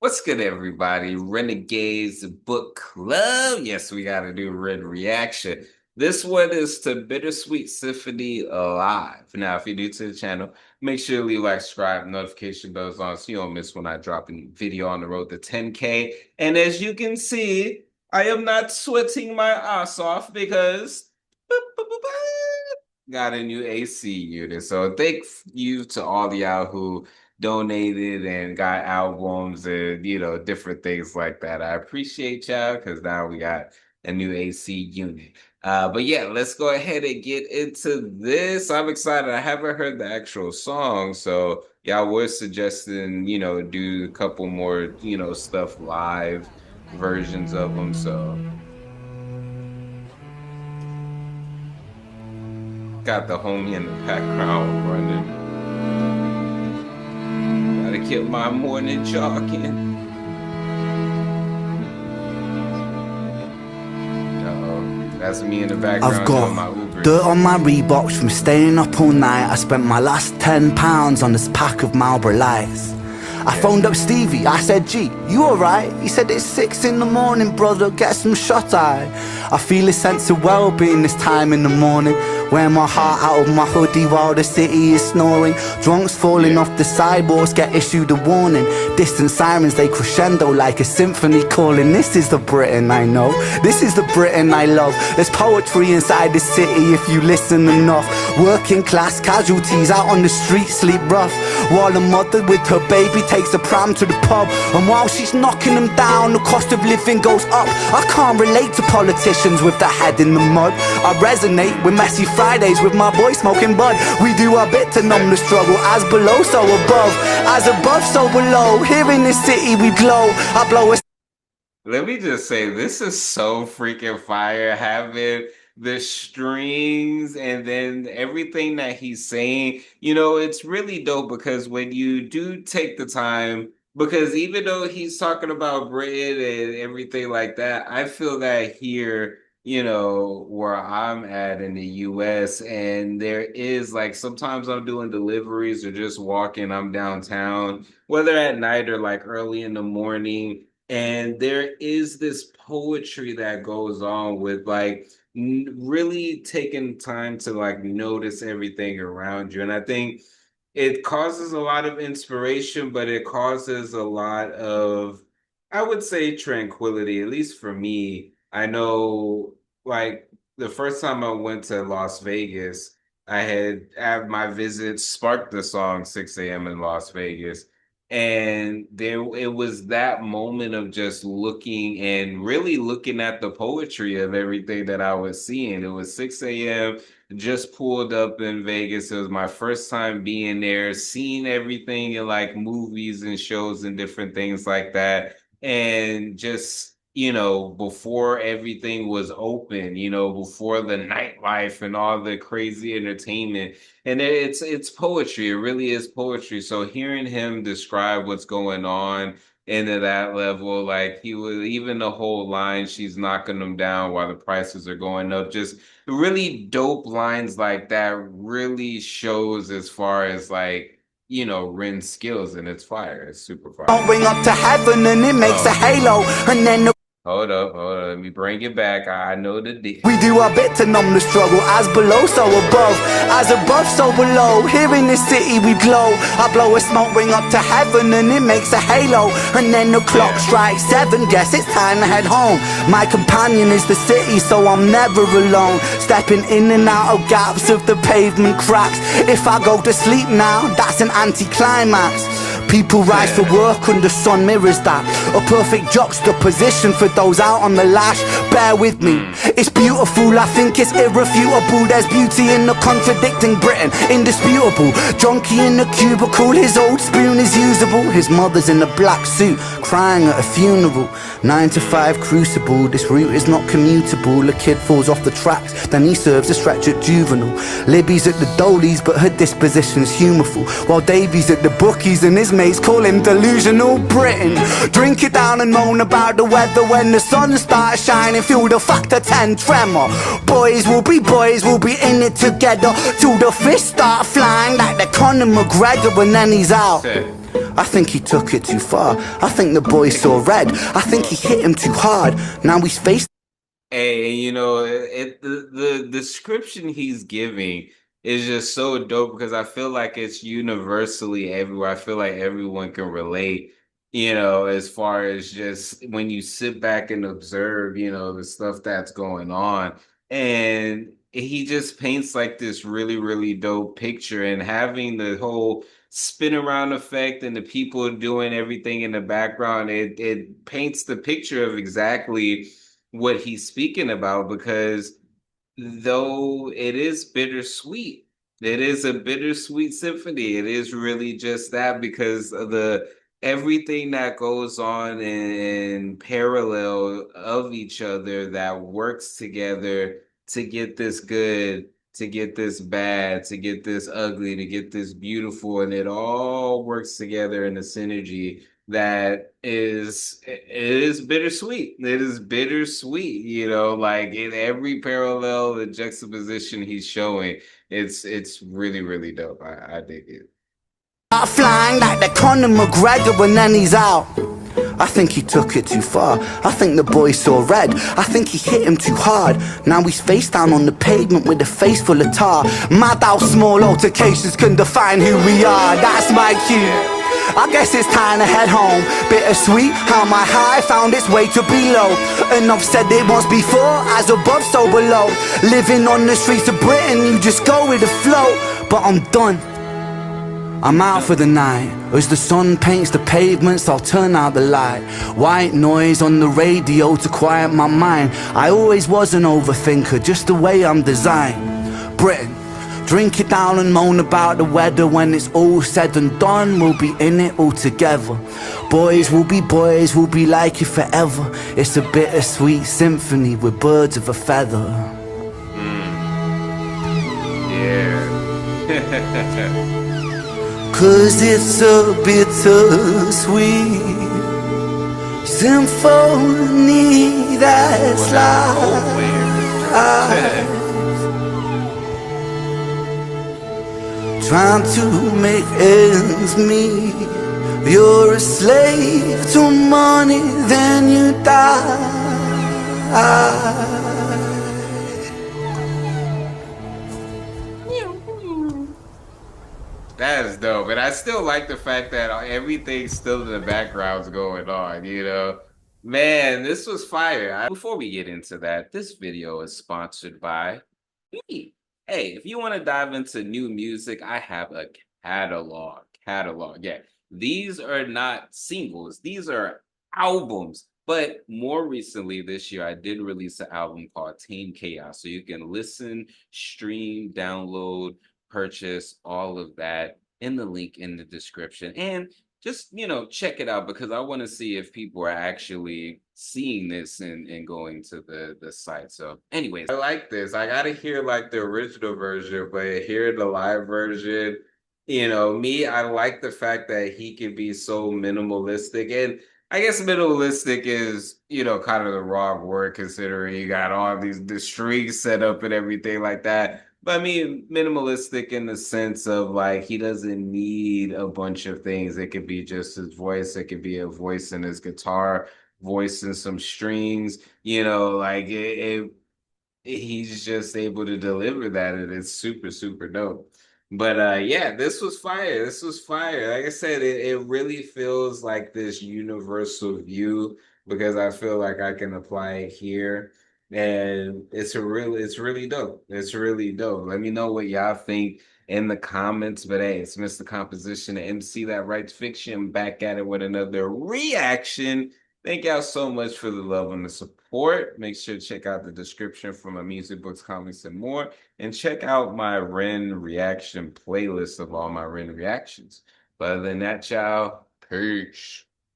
What's good, everybody? Renegades Book Club. Yes, we got to do Red Reaction. This one is to Bittersweet Symphony Live. Now, if you're new to the channel, make sure you leave like, subscribe, notification bells on so you don't miss when I drop a new video on the road to 10K. And as you can see, I am not sweating my ass off because got a new AC unit. So thank you to all y'all who donated and got albums and different things like that. I appreciate y'all because now we got a new AC unit. But yeah, let's go ahead and get into this. I'm excited. I haven't heard the actual song, so y'all were suggesting, do a couple more, stuff live versions of them. So got the homie in the background running. Gotta keep my morning jogging. That's me in the background. I've got dirt on my Reeboks from staying up all night. I spent my last £10 on this pack of Marlboro Lights. I phoned up Stevie, I said, G, you alright? He said, it's 6 in the morning, brother, get some shut-eye. I feel a sense of well-being this time in the morning. Wear my heart out of my hoodie while the city is snoring. Drunks falling off the sidewalks get issued a warning. Distant sirens, they crescendo like a symphony calling. This is the Britain I know, this is the Britain I love. There's poetry inside the city if you listen enough. Working class casualties out on the street sleep rough, while a mother with her baby takes a pram to the pub. And while she's knocking them down, the cost of living goes up. I can't relate to politicians with their head in the mud. I resonate with messy Fridays with my boy smoking bud. We do our bit to numb the struggle. As below, so above. As above, so below. Here in this city we glow. I blow a... Let me just say, this is so freaking fire, having the strings and then everything that he's saying. It's really dope because when you do take the time, because even though he's talking about Britain and everything like that, I feel that here, where I'm at in the US, and there is like sometimes I'm doing deliveries or just walking, I'm downtown, whether at night or like early in the morning, and there is this poetry that goes on with like really taking time to like notice everything around you. And I think it causes a lot of inspiration, but it causes a lot of, I would say, tranquility, at least for me. I know, like, the first time I went to Las Vegas, I had my visit sparked the song 6 a.m. in Las Vegas. And there it was that moment of just looking and really looking at the poetry of everything that I was seeing. It was 6 a.m., just pulled up in Vegas. It was my first time being there, seeing everything in like movies and shows and different things like that. And just, before everything was open, before the nightlife and all the crazy entertainment. And it's poetry. It really is poetry. So hearing him describe what's going on into that level, like he was, even the whole line, she's knocking them down while the prices are going up, just really dope lines like that really shows as far as like, Ren's skills, and it's fire. It's super fire. Don't ring up to heaven and it makes a halo. And then the... Hold up, let me bring it back. I know the deal. We do our bit to numb the struggle. As below, so above. As above, so below. Here in this city we glow. I blow a smoke ring up to heaven and it makes a halo. And then the clock strikes 7. Guess it's time to head home. My companion is the city, so I'm never alone. Stepping in and out of gaps of the pavement cracks. If I go to sleep now, that's an anticlimax. People rise for work and the sun mirrors that. A perfect juxtaposition for those out on the lash. Bear with me, it's beautiful, I think it's irrefutable. There's beauty in the contradicting Britain, indisputable. Junkie in the cubicle, his old spoon is usable. His mother's in a black suit, crying at a funeral. 9 to 5 crucible, this route is not commutable. A kid falls off the tracks, then he serves a stretch at juvenile. Libby's at the Dolies, but her disposition's humorful, while Davy's at the bookies and his mates call him delusional Britain. Drink it down and moan about the weather when the sun starts shining. Feel the factor 10 tremor. Boys will be in it together till the fists start flying like the Conor McGregor, and then he's out. I think he took it too far. I think the boy saw red. I think he hit him too hard. Now he's faced. Hey, you know, the description he's giving is just so dope because I feel like it's universally everywhere. I feel like everyone can relate, you know, as far as just when you sit back and observe, you know, the stuff that's going on. And he just paints like this really, really dope picture and having the whole spin around effect and the people doing everything in the background, it paints the picture of exactly what he's speaking about because though it is bittersweet, it is a bittersweet symphony. It is really just that because of the everything that goes on in parallel of each other that works together to get this good, to get this bad, to get this ugly, to get this beautiful, and it all works together in a synergy that it is bittersweet. It is bittersweet, you know, like in every parallel, the juxtaposition he's showing, it's really, really dope. I dig it. Flying like the Conor McGregor and then he's out. I think he took it too far. I think the boy saw red. I think he hit him too hard. Now he's face down on the pavement with a face full of tar. Mad how small altercations can define who we are. That's my cue. I guess it's time to head home. Bittersweet how my high found its way to below. And I've said it once before, as above so below. Living on the streets of Britain, you just go with the flow. But I'm done. I'm out for the night. As the sun paints the pavements, I'll turn out the light. White noise on the radio to quiet my mind. I always was an overthinker, just the way I'm designed. Britain, drink it down and moan about the weather. When it's all said and done, we'll be in it all together. Boys, we'll be like it forever. It's a bittersweet symphony with birds of a feather. Yeah. 'Cause it's a bittersweet symphony that's life. Trying to make ends meet. You're a slave to money, then you die. That is dope. And I still like the fact that everything's still in the background's going on, you know? Man, this was fire. Before we get into that, this video is sponsored by me. Hey, if you want to dive into new music, I have a catalog. Catalog, yeah. These are not singles, these are albums. But more recently this year, I did release an album called Tame Chaos. So you can listen, stream, download, purchase all of that in the link in the description and just you know check it out because I want to see if people are actually seeing this and going to the site. So anyways, I like this. I gotta hear like the original version, but hear the live version, you know, me, I like the fact that he can be so minimalistic. And I guess minimalistic is, you know, kind of the wrong word considering you got all these the strings set up and everything like that. But I mean, minimalistic in the sense of like he doesn't need a bunch of things. It could be just his voice. It could be a voice in his guitar, voice and some strings. You know, like he's just able to deliver that, and it's super, super dope. But yeah, this was fire. This was fire. Like I said, it really feels like this universal view because I feel like I can apply it here. And it's really dope. It's really dope. Let me know what y'all think in the comments. But hey, it's Mr. Composition, the MC that writes fiction, back at it with another reaction. Thank y'all so much for the love and the support. Make sure to check out the description for my music, books, comics, and more. And check out my REN reaction playlist of all my REN reactions. But other than that, y'all, peace.